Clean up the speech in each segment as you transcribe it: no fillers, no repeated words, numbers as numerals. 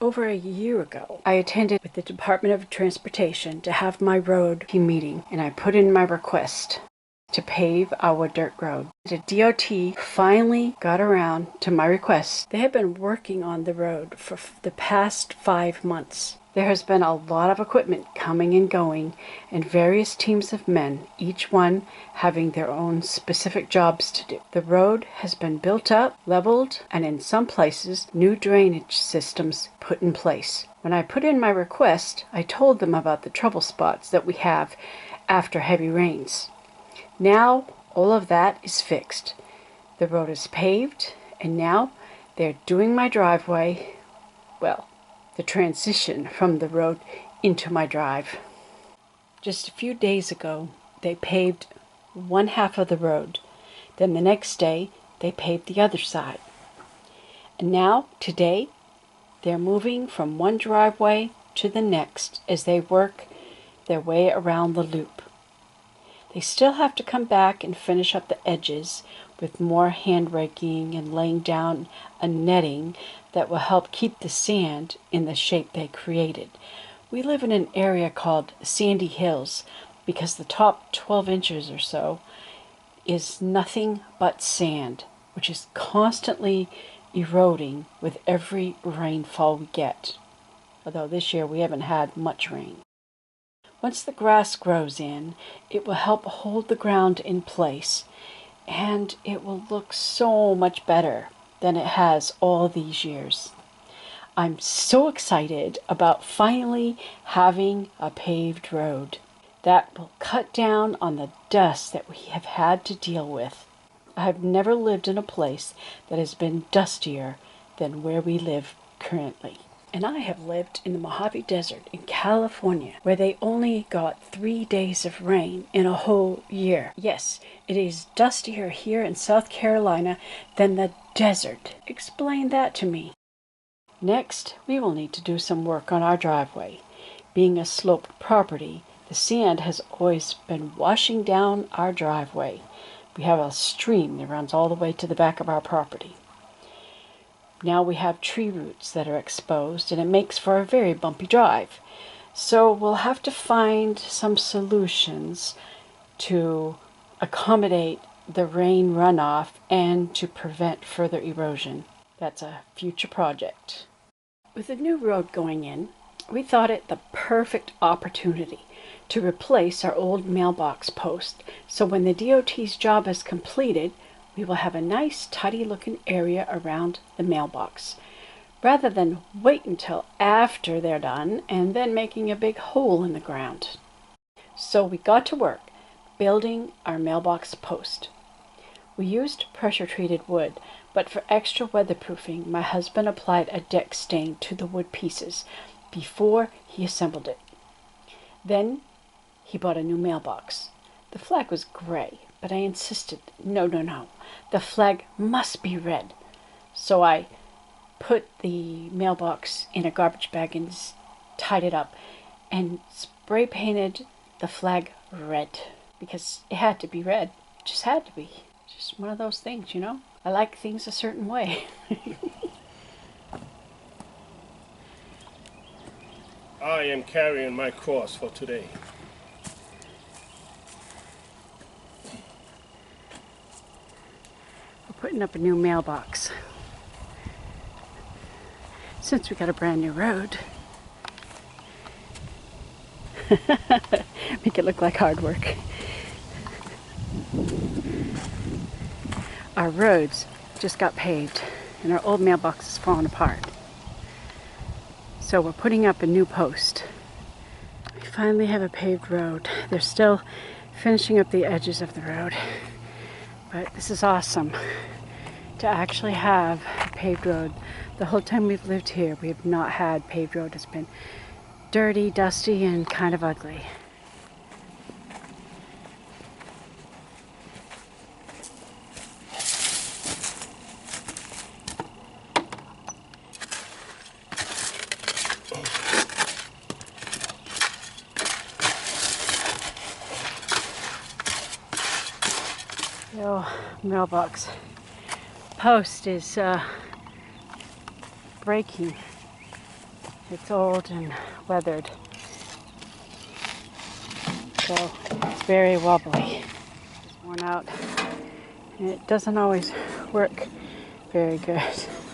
Over a year ago, I attended with the Department of Transportation to have my road team meeting, and I put in my request to pave our dirt road. The DOT finally got around to my request. They have been working on the road for the past 5 months. There has been a lot of equipment coming and going, and various teams of men, each one having their own specific jobs to do. The road has been built up, leveled, and in some places, new drainage systems put in place. When I put in my request, I told them about the trouble spots that we have after heavy rains. Now, all of that is fixed. The road is paved, and now they're doing my driveway, well, the transition from the road into my drive. Just a few days ago, they paved one half of the road. Then the next day, they paved the other side. And now, today, they're moving from one driveway to the next as they work their way around the loop. They still have to come back and finish up the edges with more hand raking and laying down a netting that will help keep the sand in the shape they created. We live in an area called Sandy Hills because the top 12 inches or so is nothing but sand, which is constantly eroding with every rainfall we get. Although this year we haven't had much rain. Once the grass grows in, it will help hold the ground in place, and it will look so much better than it has all these years. I'm so excited about finally having a paved road that will cut down on the dust that we have had to deal with. I have never lived in a place that has been dustier than where we live currently. And I have lived in the Mojave Desert in California, where they only got 3 days of rain in a whole year. Yes, it is dustier here in South Carolina than the desert. Explain that to me. Next, we will need to do some work on our driveway. Being a sloped property, the sand has always been washing down our driveway. We have a stream that runs all the way to the back of our property. Now we have tree roots that are exposed, and it makes for a very bumpy drive. So we'll have to find some solutions to accommodate the rain runoff and to prevent further erosion. That's a future project. With the new road going in, we thought it the perfect opportunity to replace our old mailbox post, so when the DOT's job is completed, we will have a nice, tidy-looking area around the mailbox, rather than wait until after they're done and then making a big hole in the ground. So we got to work building our mailbox post. We used pressure-treated wood, but for extra weatherproofing, my husband applied a deck stain to the wood pieces before he assembled it. Then he bought a new mailbox. The flag was gray, but I insisted, no, the flag must be red. So I put the mailbox in a garbage bag and tied it up and spray painted the flag red because it had to be red. It just had to be. Just one of those things, you know? I like things a certain way. I am carrying my cross for today. Putting up a new mailbox. Since we got a brand new road. Make it look like hard work. Our roads just got paved and our old mailbox is falling apart. So we're putting up a new post. We finally have a paved road. They're still finishing up the edges of the road. But this is awesome to actually have a paved road. The whole time we've lived here, we have not had paved road. It's been dirty, dusty, and kind of ugly. The mailbox post is breaking. It's old and weathered, so it's very wobbly. It's worn out, and it doesn't always work very good.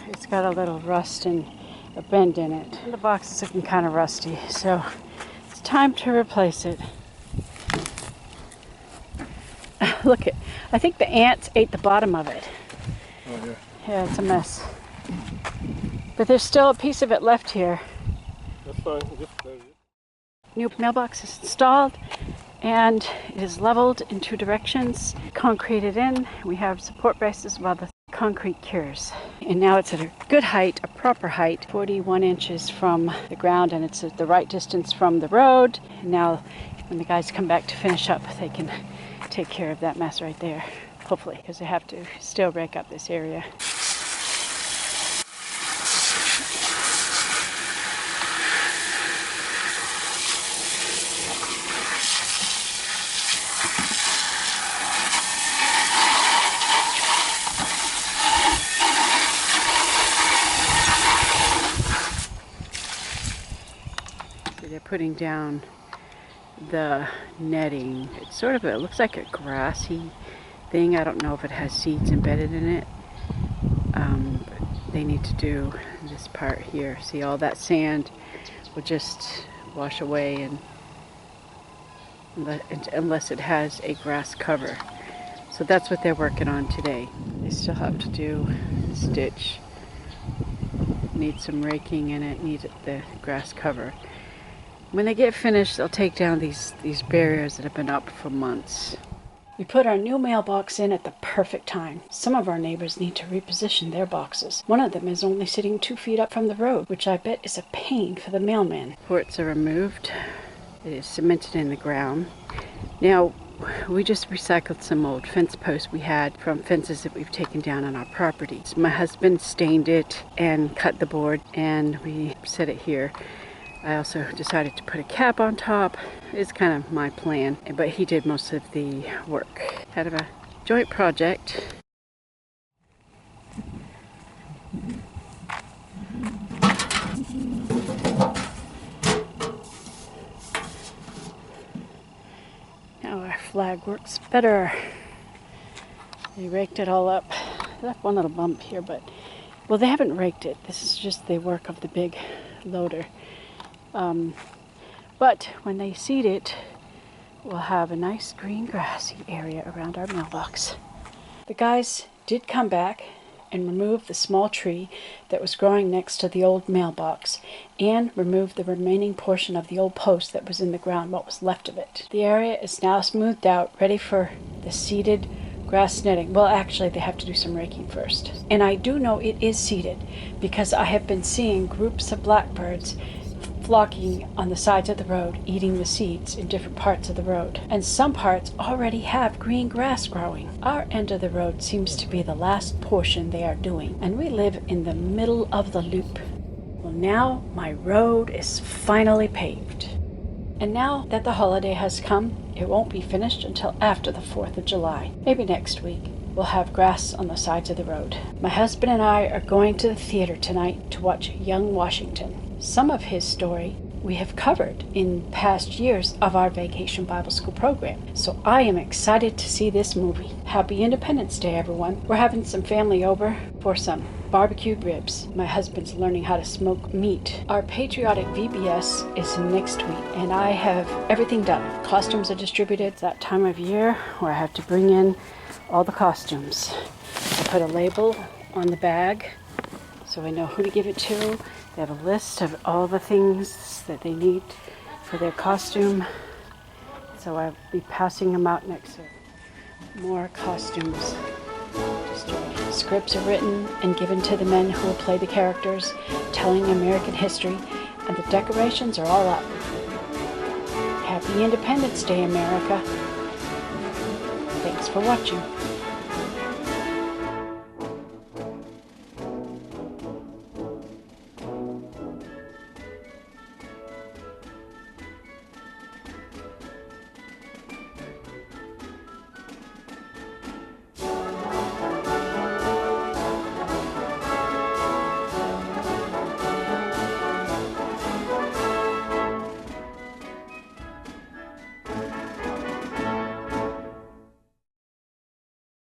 It's got a little rust and a bend in it. And the box is looking kind of rusty, so it's time to replace it. Look it, I think the ants ate the bottom of it. Oh yeah. Yeah, it's a mess. But there's still a piece of it left here. That's fine. Just close it. New mailbox is installed and it is leveled in 2 directions, concreted in. We have support braces while the concrete cures. And now it's at a good height, a proper height, 41 inches from the ground, and it's at the right distance from the road. And now when the guys come back to finish up, they can take care of that mess right there, hopefully, because they have to still rake up this area. They're putting down the netting. It's sort of, it looks like a grassy thing. I don't know if it has seeds embedded in it. But they need to do this part here. See, all that sand will just wash away, and unless it has a grass cover. So that's what they're working on today. They still have to do this ditch. Needs some raking in it, needs the grass cover. When they get finished, they'll take down these barriers that have been up for months. We put our new mailbox in at the perfect time. Some of our neighbors need to reposition their boxes. One of them is only sitting 2 feet up from the road, which I bet is a pain for the mailman. Ports are removed. It is cemented in the ground. Now, we just recycled some old fence posts we had from fences that we've taken down on our property. My husband stained it and cut the board, and we set it here. I also decided to put a cap on top. It's kind of my plan, but he did most of the work. Kind of a joint project. Now our flag works better. They raked it all up. They left one little bump here, but, well, they haven't raked it. This is just the work of the big loader. But when they seed it, we'll have a nice green grassy area around our mailbox. The guys did come back and remove the small tree that was growing next to the old mailbox, and remove the remaining portion of the old post that was in the ground, what was left of it. The area is now smoothed out, ready for the seeded grass netting. Well, actually, they have to do some raking first. And I do know it is seeded because I have been seeing groups of blackbirds flocking on the sides of the road, eating the seeds in different parts of the road. And some parts already have green grass growing. Our end of the road seems to be the last portion they are doing, and we live in the middle of the loop. Well, now my road is finally paved. And now that the holiday has come, it won't be finished until after the 4th of July. Maybe next week. We'll have grass on the sides of the road. My husband and I are going to the theater tonight to watch Young Washington. Some of his story we have covered in past years of our Vacation Bible School program. So I am excited to see this movie. Happy Independence Day, everyone. We're having some family over for some barbecued ribs. My husband's learning how to smoke meat. Our patriotic VBS is next week, and I have everything done. Costumes are distributed. It's that time of year where I have to bring in all the costumes. I put a label on the bag so I know who to give it to. They have a list of all the things that they need for their costume. So I'll be passing them out next week. More costumes. Scripts are written and given to the men who will play the characters, telling American history, and the decorations are all up. Happy Independence Day, America. Thanks for watching.